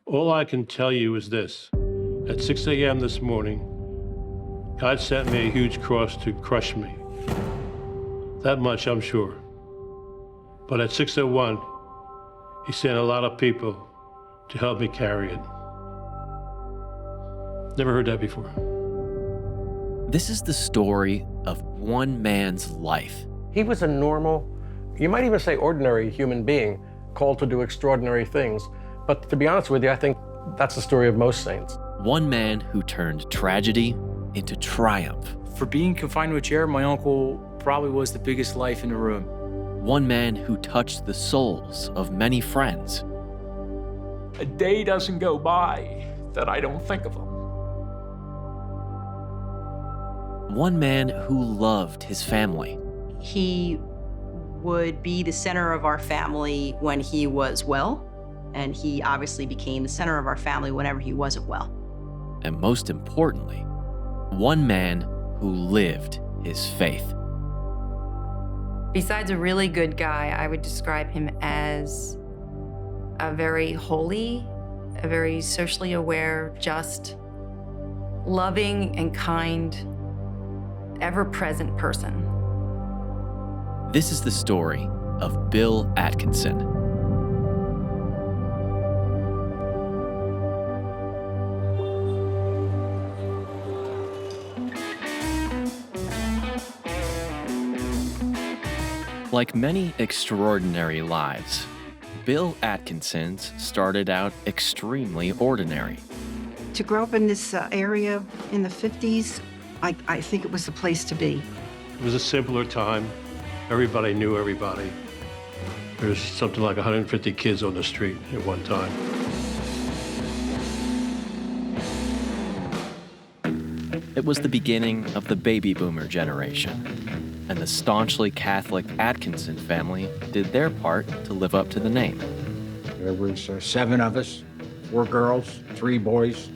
All I can tell you is this. At 6 a.m. this morning, God sent me a huge cross to crush me. That much I'm sure. But at 6:01, he sent a lot of people to help me carry it. Never heard that before. This is the story of one man's life. He was a normal, you might even say ordinary human being, called to do extraordinary things. But to be honest with you, I think that's the story of most saints. One man who turned tragedy into triumph. For being confined to a chair, my uncle probably was the biggest life in the room. One man who touched the souls of many friends. A day doesn't go by that I don't think of him. One man who loved his family. He would be the center of our family when he was well, and he obviously became the center of our family whenever he wasn't well. And most importantly, one man who lived his faith. Besides a really good guy, I would describe him as a very holy, a very socially aware, just, loving and kind, ever-present person. This is the story of Bill Atkinson. Like many extraordinary lives, Bill Atkinson's started out extremely ordinary. To grow up in this area in the 50s, I think it was the place to be. It was a simpler time. Everybody knew everybody. There's something like 150 kids on the street at one time. It was the beginning of the baby boomer generation, and the staunchly Catholic Atkinson family did their part to live up to the name. There was 7 of us, 4 girls, 3 boys.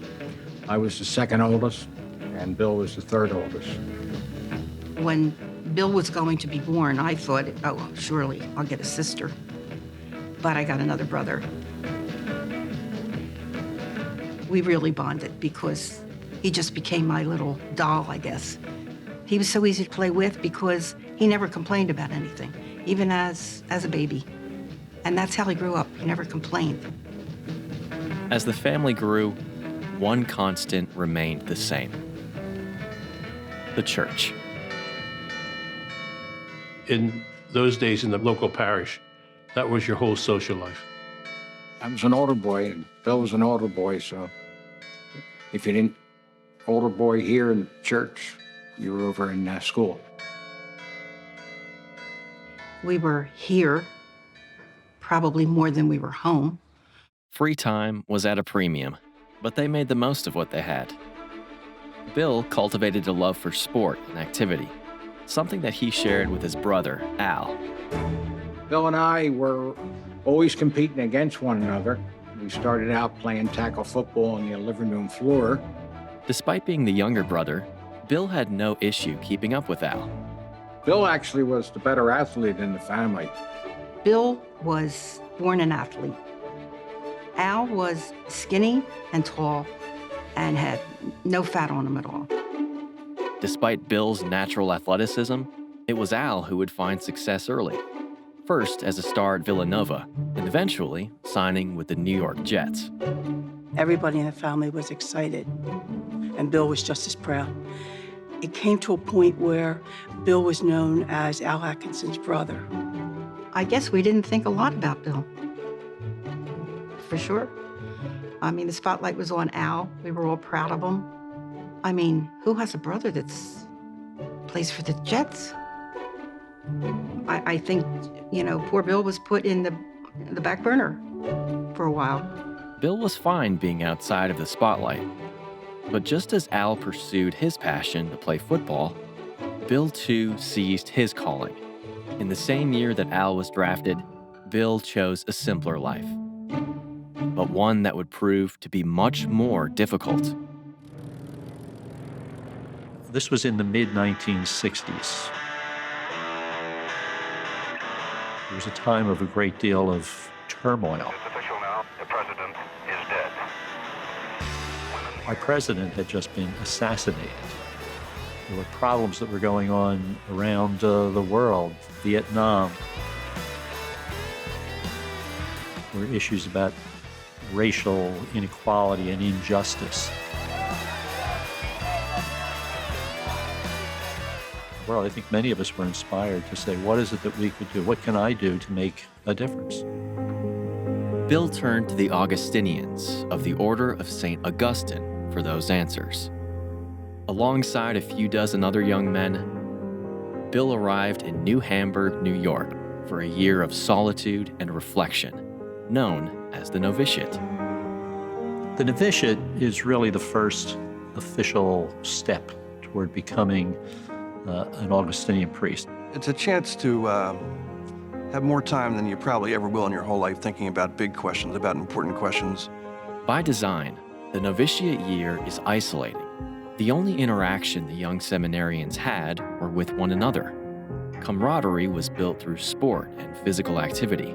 I was the second oldest, and Bill was the third oldest. When Bill was going to be born, I thought, oh, surely I'll get a sister. But I got another brother. We really bonded because he just became my little doll, I guess. He was so easy to play with because he never complained about anything, even as a baby. And that's how he grew up. He never complained. As the family grew, one constant remained the same: the church. In those days in the local parish, that was your whole social life. I was an older boy, and Bill was an older boy, so if you didn't older boy here in church, you were over in school. We were here probably more than we were home. Free time was at a premium, but they made the most of what they had. Bill cultivated a love for sport and activity, something that he shared with his brother, Al. Bill and I were always competing against one another. We started out playing tackle football on the living room floor. Despite being the younger brother, Bill had no issue keeping up with Al. Bill actually was the better athlete in the family. Bill was born an athlete. Al was skinny and tall and had no fat on him at all. Despite Bill's natural athleticism, it was Al who would find success early. First as a star at Villanova, and eventually signing with the New York Jets. Everybody in the family was excited, and Bill was just as proud. It came to a point where Bill was known as Al Atkinson's brother. I guess we didn't think a lot about Bill. For sure. I mean, the spotlight was on Al. We were all proud of him. I mean, who has a brother that's plays for the Jets? I think, you know, poor Bill was put in the back burner for a while. Bill was fine being outside of the spotlight. But just as Al pursued his passion to play football, Bill too seized his calling. In the same year that Al was drafted, Bill chose a simpler life, but one that would prove to be much more difficult. This was in the mid-1960s. It was a time of a great deal of turmoil. It's official now. The president is dead. Our president had just been assassinated. There were problems that were going on around the world, Vietnam. There were issues about racial inequality and injustice. Well, I think many of us were inspired to say, what is it that we could do? What can I do to make a difference? Bill turned to the Augustinians of the Order of St. Augustine for those answers. Alongside a few dozen other young men, Bill arrived in New Hamburg, New York, for a year of solitude and reflection, known as the novitiate. The novitiate is really the first official step toward becoming an Augustinian priest. It's a chance to have more time than you probably ever will in your whole life thinking about big questions, about important questions. By design, the novitiate year is isolating. The only interaction the young seminarians had were with one another. Camaraderie was built through sport and physical activity,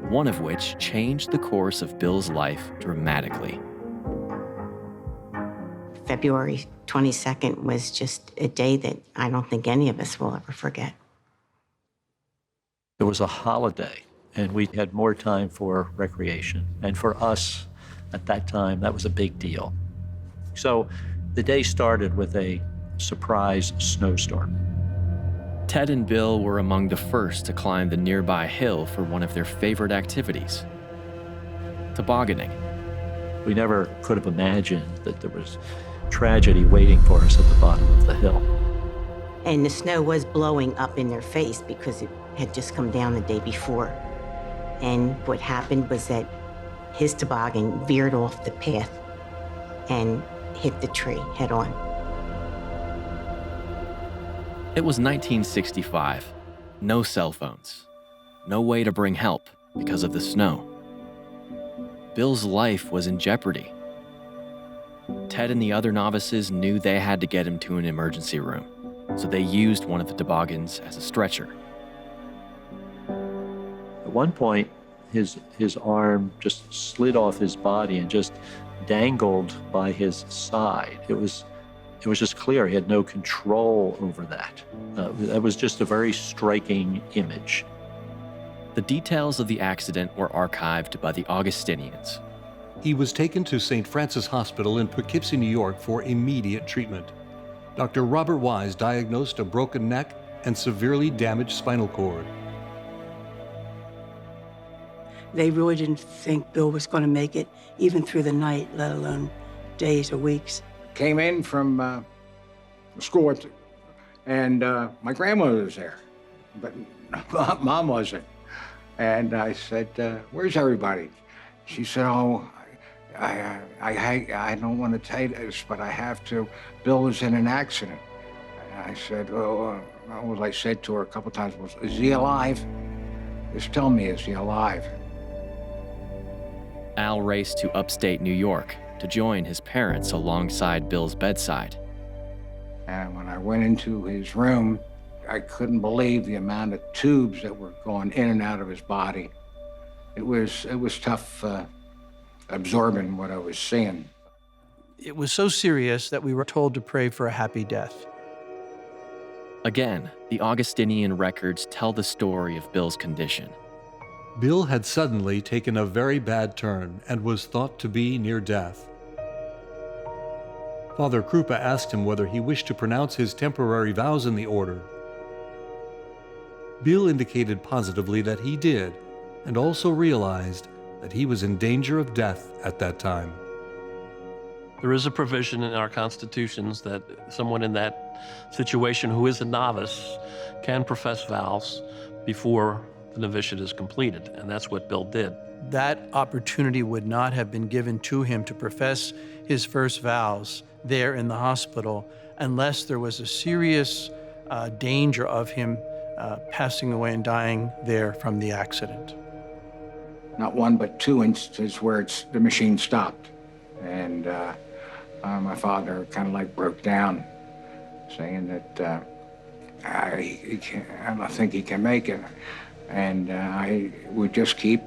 one of which changed the course of Bill's life dramatically. February 22nd was just a day that I don't think any of us will ever forget. It was a holiday, and we had more time for recreation. And for us, at that time, that was a big deal. So the day started with a surprise snowstorm. Ted and Bill were among the first to climb the nearby hill for one of their favorite activities, tobogganing. We never could have imagined that there was tragedy waiting for us at the bottom of the hill. And the snow was blowing up in their face because it had just come down the day before. And what happened was that his toboggan veered off the path and hit the tree head on. It was 1965. No cell phones. No way to bring help because of the snow. Bill's life was in jeopardy. Ted and the other novices knew they had to get him to an emergency room, so they used one of the toboggans as a stretcher. At one point, his arm just slid off his body and just dangled by his side. It was just clear he had no control over that. That was just a very striking image. The details of the accident were archived by the Augustinians. He was taken to St. Francis Hospital in Poughkeepsie, New York for immediate treatment. Dr. Robert Wise diagnosed a broken neck and severely damaged spinal cord. They really didn't think Bill was going to make it even through the night, let alone days or weeks. Came in from school, and my grandmother was there, but Mom wasn't. And I said, where's everybody? She said, oh, I don't want to tell you this, but I have to. Bill was in an accident. And I said, oh, what I said to her a couple times was, is he alive? Just tell me, is he alive? Al raced to upstate New York to join his parents alongside Bill's bedside. And when I went into his room, I couldn't believe the amount of tubes that were going in and out of his body. It was tough absorbing what I was seeing. It was so serious that we were told to pray for a happy death. Again, the Augustinian records tell the story of Bill's condition. Bill had suddenly taken a very bad turn and was thought to be near death. Father Krupa asked him whether he wished to pronounce his temporary vows in the order. Bill indicated positively that he did, and also realized that he was in danger of death at that time. There is a provision in our constitutions that someone in that situation who is a novice can profess vows before the novitiate is completed, and that's what Bill did. That opportunity would not have been given to him to profess his first vows there in the hospital unless there was a serious danger of him passing away and dying there from the accident. Not one, but two instances where the machine stopped. And my father kind of like broke down, saying that I don't think he can make it. And I would just keep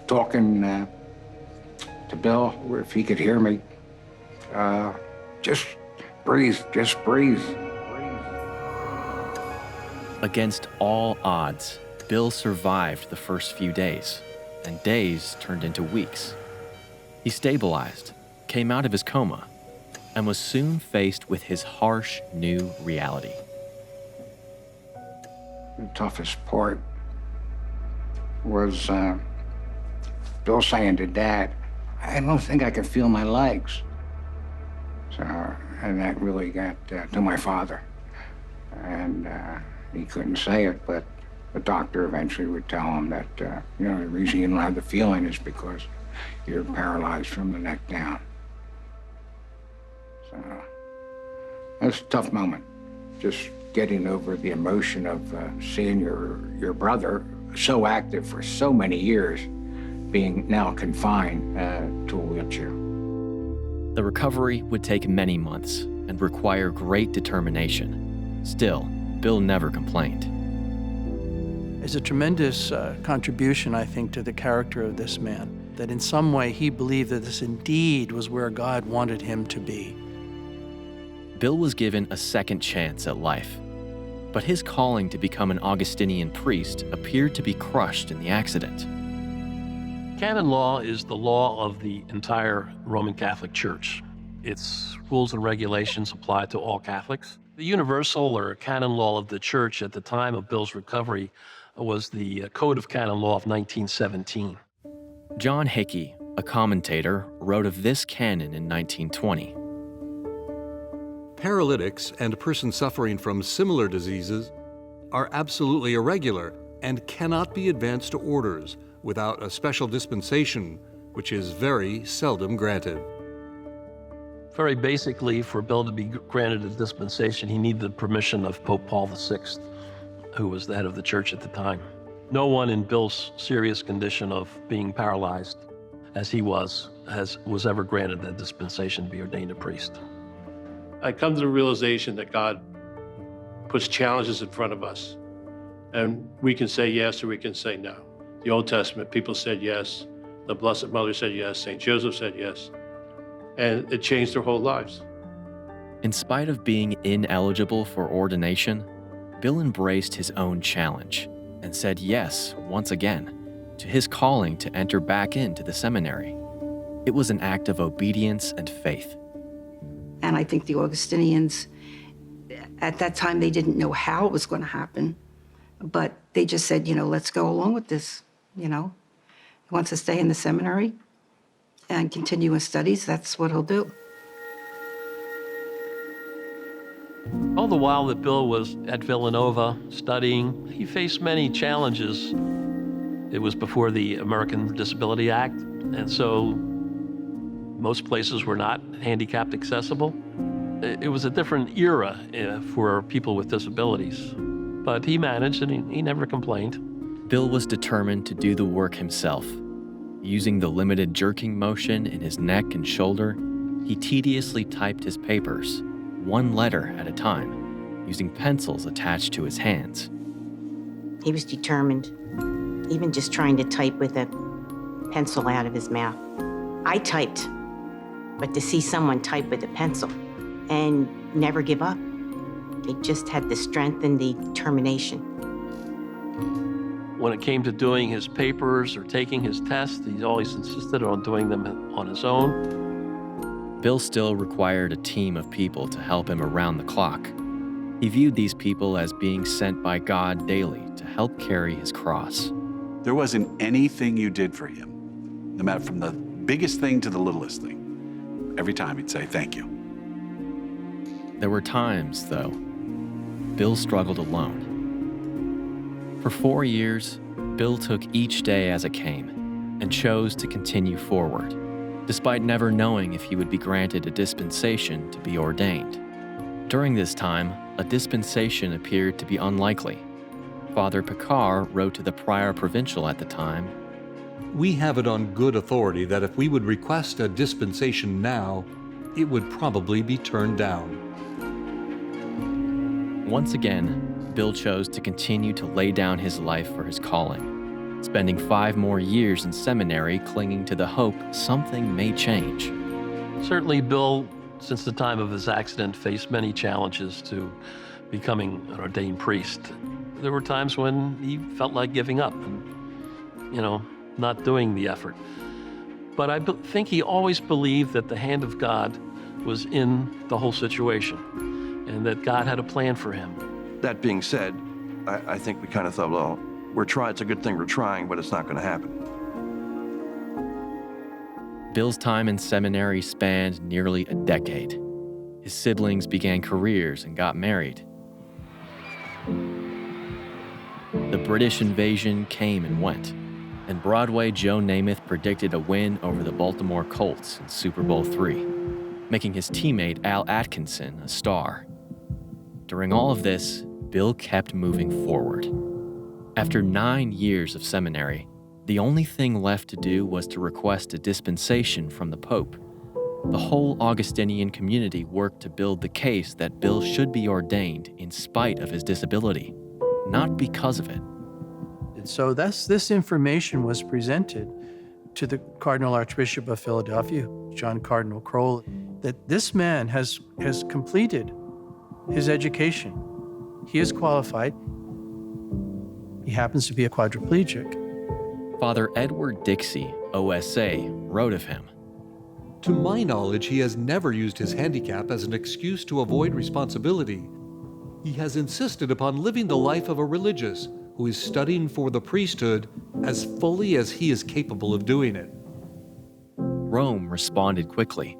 talking to Bill, if he could hear me, Just breathe, just breathe. Against all odds, Bill survived the first few days, and days turned into weeks. He stabilized, came out of his coma, and was soon faced with his harsh new reality. The toughest part was Bill saying to Dad, "I don't think I can feel my legs." So, and that really got to my father. And he couldn't say it, but the doctor eventually would tell him that, the reason you don't have the feeling is because you're paralyzed from the neck down. So, that was a tough moment. Just getting over the emotion of seeing your brother so active for so many years being now confined to a wheelchair. The recovery would take many months and require great determination. Still, Bill never complained. It's a tremendous contribution, I think, to the character of this man, that in some way he believed that this indeed was where God wanted him to be. Bill was given a second chance at life, but his calling to become an Augustinian priest appeared to be crushed in the accident. Canon law is the law of the entire Roman Catholic Church. Its rules and regulations apply to all Catholics. The universal or canon law of the Church at the time of Bill's recovery was the Code of Canon Law of 1917. John Hickey, a commentator, wrote of this canon in 1920. Paralytics and a person suffering from similar diseases are absolutely irregular and cannot be advanced to orders without a special dispensation, which is very seldom granted. Very basically, for Bill to be granted a dispensation, he needed the permission of Pope Paul VI, who was the head of the church at the time. No one in Bill's serious condition of being paralyzed, as he was ever granted that dispensation to be ordained a priest. I come to the realization that God puts challenges in front of us, and we can say yes or we can say no. The Old Testament, people said yes. The Blessed Mother said yes. St. Joseph said yes. And it changed their whole lives. In spite of being ineligible for ordination, Bill embraced his own challenge and said yes, once again, to his calling to enter back into the seminary. It was an act of obedience and faith. And I think the Augustinians, at that time, they didn't know how it was going to happen, but they just said, let's go along with this, He wants to stay in the seminary and continue his studies, that's what he'll do. All the while that Bill was at Villanova studying, he faced many challenges. It was before the American Disability Act, and so most places were not handicapped accessible. It was a different era for people with disabilities, but he managed and he never complained. Bill was determined to do the work himself. Using the limited jerking motion in his neck and shoulder, he tediously typed his papers, one letter at a time, using pencils attached to his hands. He was determined, even just trying to type with a pencil out of his mouth. I typed, but to see someone type with a pencil and never give up, they just had the strength and the determination. When it came to doing his papers or taking his tests, he always insisted on doing them on his own. Bill still required a team of people to help him around the clock. He viewed these people as being sent by God daily to help carry his cross. There wasn't anything you did for him, no matter from the biggest thing to the littlest thing. Every time he'd say, "Thank you." There were times, though, Bill struggled alone. For 4 years, Bill took each day as it came and chose to continue forward, despite never knowing if he would be granted a dispensation to be ordained. During this time, a dispensation appeared to be unlikely. Father Picard wrote to the prior provincial at the time, "We have it on good authority that if we would request a dispensation now, it would probably be turned down." Once again, Bill chose to continue to lay down his life for his calling, spending 5 more years in seminary clinging to the hope something may change. Certainly, Bill since the time of his accident, faced many challenges to becoming an ordained priest. There were times when he felt like giving up and, not doing the effort. But I think he always believed that the hand of God was in the whole situation and that God had a plan for him. That being said, I think we kind of thought, well, it's a good thing we're trying, but it's not going to happen. Bill's time in seminary spanned nearly a decade. His siblings began careers and got married. The British invasion came and went, and Broadway Joe Namath predicted a win over the Baltimore Colts in Super Bowl III, making his teammate Al Atkinson a star. During all of this, Bill kept moving forward. After 9 years of seminary, the only thing left to do was to request a dispensation from the Pope. The whole Augustinian community worked to build the case that Bill should be ordained in spite of his disability, not because of it. And so this information was presented to the Cardinal Archbishop of Philadelphia, John Cardinal Crowell, that this man has completed his education. He is qualified. He happens to be a quadriplegic. Father Edward Dixie, OSA, wrote of him. To my knowledge, he has never used his handicap as an excuse to avoid responsibility. He has insisted upon living the life of a religious who is studying for the priesthood as fully as he is capable of doing it. Rome responded quickly.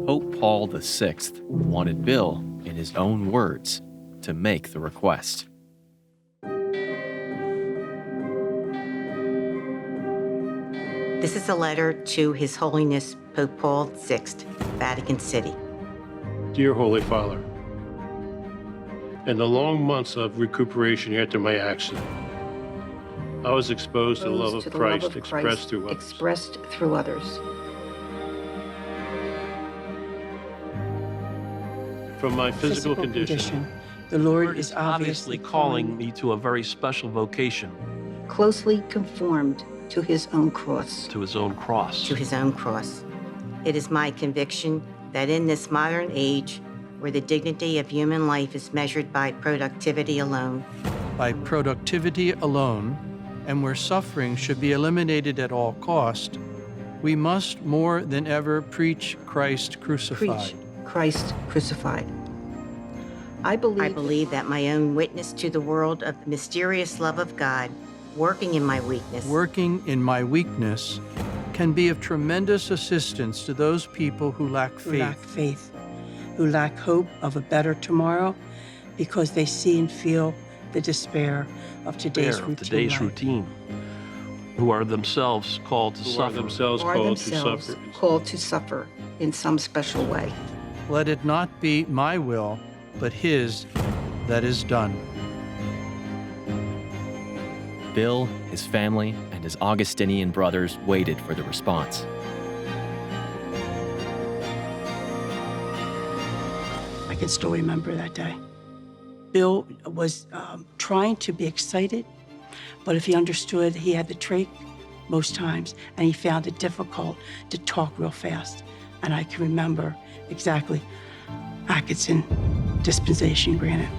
Pope Paul VI wanted Bill, in his own words, to make the request. This is a letter to His Holiness Pope Paul VI, Vatican City. Dear Holy Father, in the long months of recuperation after my accident, I was exposed to the love of Christ expressed through others. From my physical condition, the Lord is obviously calling me to a very special vocation. Closely conformed to his own cross. To his own cross. To his own cross. It is my conviction that in this modern age, where the dignity of human life is measured by productivity alone, and where suffering should be eliminated at all cost, we must more than ever preach Christ crucified. Christ crucified. I believe that my own witness to the world of the mysterious love of God, working in my weakness, can be of tremendous assistance to those people who lack faith. Who lack hope of a better tomorrow because they see and feel the despair of today's routine. Who are themselves called to suffer. Called to suffer in some special way. Let it not be my will, but his that is done. Bill, his family, and his Augustinian brothers waited for the response. I can still remember that day. Bill was trying to be excited, but if he understood, he had the trach most times, and he found it difficult to talk real fast. And I can remember exactly, Atkinson, dispensation granted.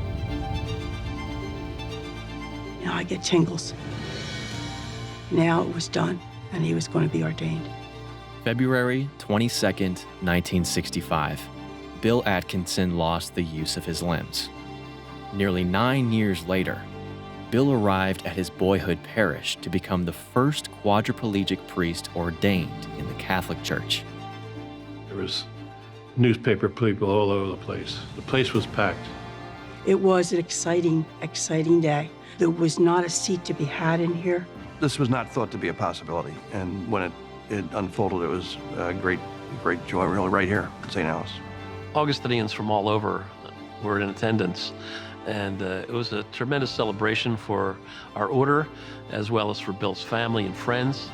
I get tingles. Now it was done, and he was going to be ordained. February 22nd, 1965. Bill Atkinson lost the use of his limbs. Nearly 9 years later, Bill arrived at his boyhood parish to become the first quadriplegic priest ordained in the Catholic Church. There was newspaper people all over the place. The place was packed. It was an exciting, exciting day. There was not a seat to be had in here. This was not thought to be a possibility, and when it unfolded, it was a great joy, really, right here at St. Alice. Augustinians from all over were in attendance, and it was a tremendous celebration for our order, as well as for Bill's family and friends.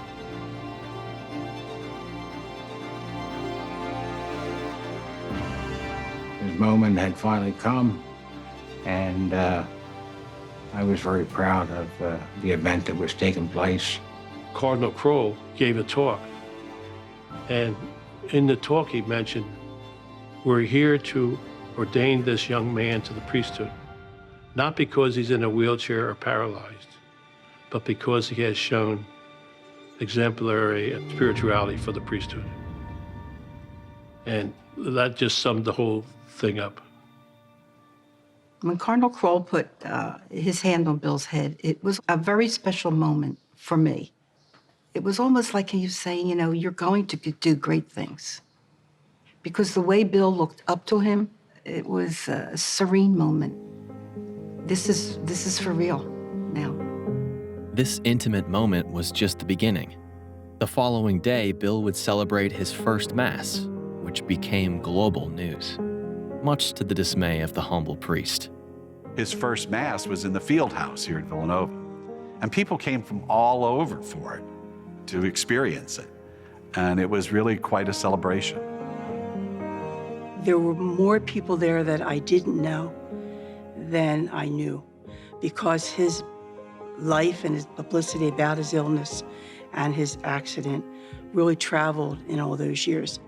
His moment had finally come, and I was very proud of the event that was taking place. Cardinal Crowell gave a talk, and in the talk he mentioned We're here to ordain this young man to the priesthood, not because he's in a wheelchair or paralyzed, but because he has shown exemplary spirituality for the priesthood. And that just summed the whole thing up. When Cardinal Kroll put his hand on Bill's head, it was a very special moment for me. It was almost like he was saying, you know, you're going to do great things. Because the way Bill looked up to him, it was a serene moment. This is for real now. This intimate moment was just the beginning. The following day, Bill would celebrate his first Mass, which became global news, much to the dismay of the humble priest. His first Mass was in the field house here in Villanova, and people came from all over for it to experience it, and it was really quite a celebration. There were more people there that I didn't know than I knew, because his life and his publicity about his illness and his accident really traveled in all those years.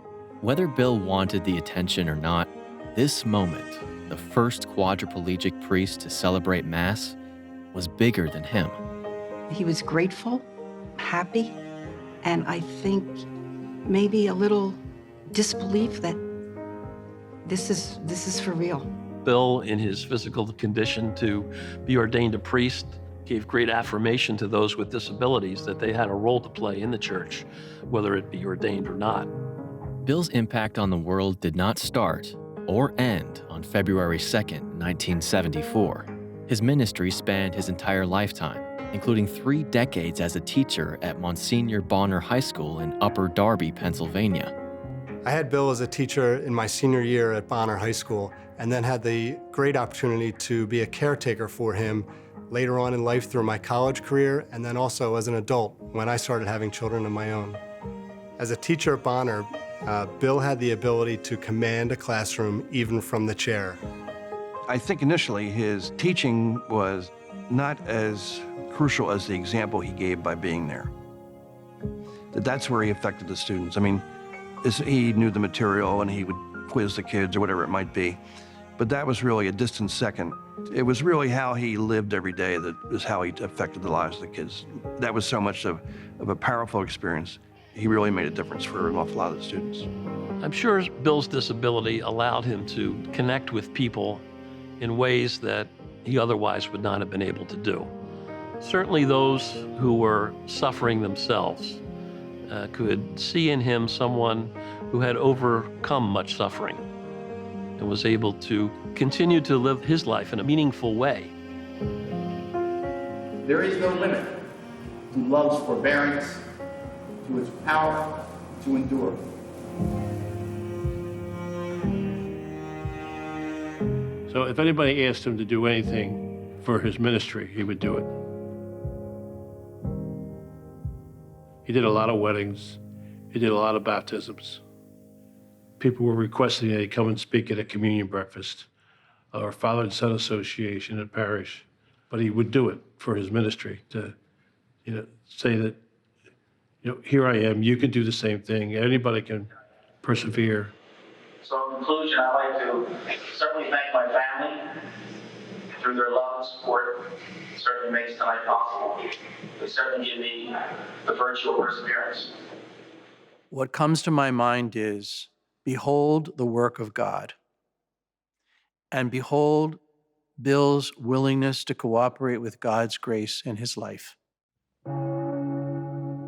Whether Bill wanted the attention or not, this moment, the first quadriplegic priest to celebrate Mass, was bigger than him. He was grateful, happy, and I think maybe a little disbelief that this is for real. Bill, in his physical condition to be ordained a priest, gave great affirmation to those with disabilities that they had a role to play in the church, whether it be ordained or not. Bill's impact on the world did not start or end on February 2nd, 1974. His ministry spanned his entire lifetime, including 3 decades as a teacher at Monsignor Bonner High School in Upper Darby, Pennsylvania. I had Bill as a teacher in my senior year at Bonner High School, and then had the great opportunity to be a caretaker for him later on in life through my college career, and then also as an adult when I started having children of my own. As a teacher at Bonner, Bill had the ability to command a classroom even from the chair. I think initially his teaching was not as crucial as the example he gave by being there. That's where he affected the students. I mean, he knew the material and he would quiz the kids or whatever it might be, but that was really a distant second. It was really how he lived every day that is how he affected the lives of the kids. That was so much of a powerful experience. He really made a difference for an awful lot of the students. I'm sure Bill's disability allowed him to connect with people in ways that he otherwise would not have been able to do. Certainly those who were suffering themselves could see in him someone who had overcome much suffering and was able to continue to live his life in a meaningful way. There is no limit to love's forbearance, to its power to endure. So if anybody asked him to do anything for his ministry, he would do it. He did a lot of weddings. He did a lot of baptisms. People were requesting that he come and speak at a communion breakfast or Father and Son Association at parish. But he would do it for his ministry to, say that, here I am, you can do the same thing. Anybody can persevere. So in conclusion, I'd like to certainly thank my family. Through their love and support, it certainly makes tonight possible. They certainly give me the virtue of perseverance. What comes to my mind is, behold the work of God. And behold Bill's willingness to cooperate with God's grace in his life.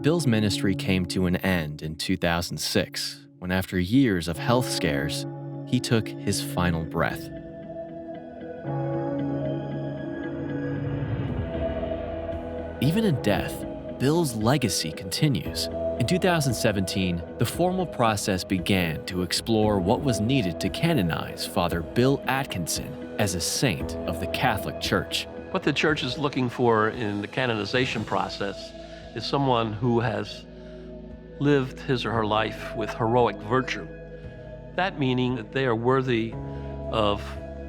Bill's ministry came to an end in 2006, when after years of health scares, he took his final breath. Even in death, Bill's legacy continues. In 2017, the formal process began to explore what was needed to canonize Father Bill Atkinson as a saint of the Catholic Church. What the church is looking for in the canonization process is someone who has lived his or her life with heroic virtue. That meaning that they are worthy of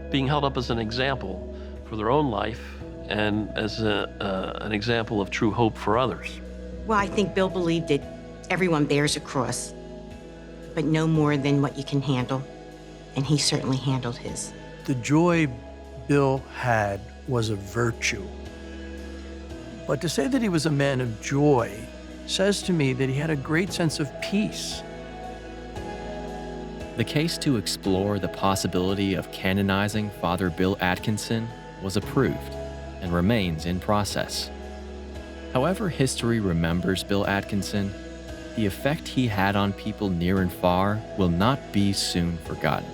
being held up as an example for their own life and as an example of true hope for others. Well, I think Bill believed that everyone bears a cross, but no more than what you can handle. and he certainly handled his. The joy Bill had was a virtue. But to say that he was a man of joy says to me that he had a great sense of peace. The case to explore the possibility of canonizing Father Bill Atkinson was approved and remains in process. However history remembers Bill Atkinson, the effect he had on people near and far will not be soon forgotten.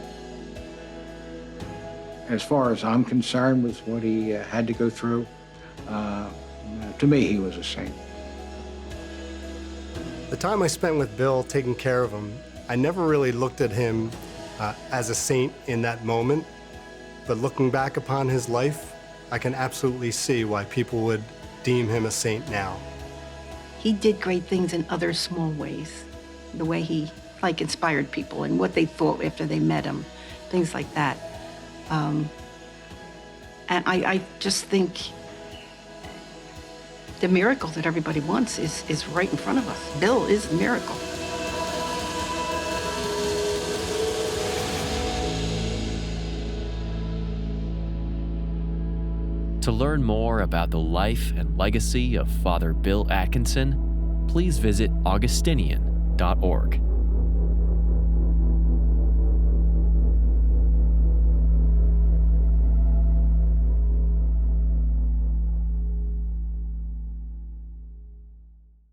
As far as I'm concerned with what he had to go through, to me, he was a saint. The time I spent with Bill taking care of him, I never really looked at him as a saint in that moment, but looking back upon his life, I can absolutely see why people would deem him a saint now. He did great things in other small ways. The way he inspired people and what they thought after they met him, things like that. And I just think the miracle that everybody wants is right in front of us. Bill is a miracle. To learn more about the life and legacy of Father Bill Atkinson, please visit augustinian.org.